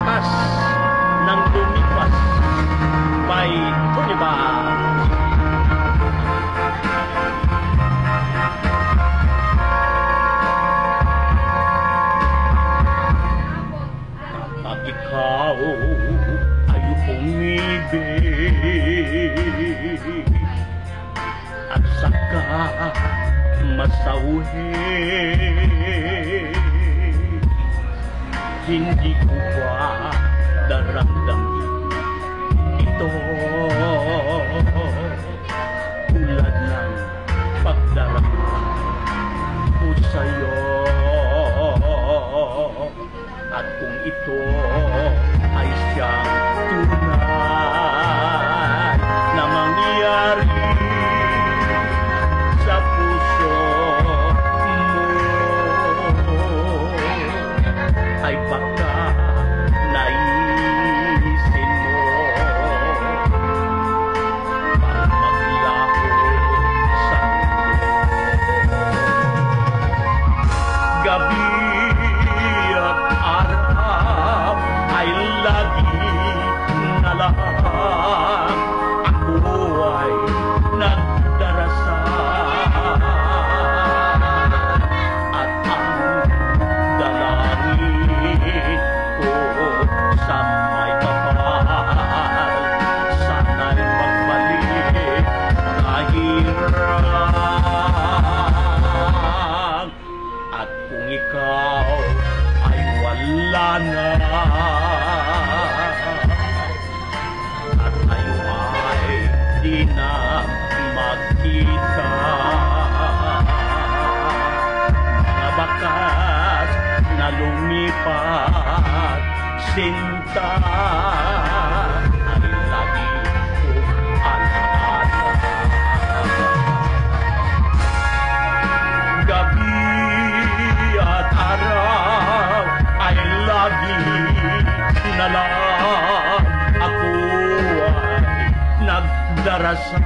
Kas ng lumipas by Tony Bang. Kapag ikaw ay umibig at saka masawin, hindi ko ba daramdamin ito tulad ng pagdarama ko sa'yo? At kung ito ay siyang tunay na mangyari sa puso mo, ay baka naisin mo pang maglaho sa mundo. Gabi at araw ay lagi na lang ako ay nagdarasal, at ang dalangin ko sa may kapal, sana'y magbalik kahirap. At kung ikaw ay wala na at tayo ay di na magkita, mga bakas na lumipat, sinta ay lagi kong alaala. Gabi at araw ay lagi na lang ako ay nagdarasal,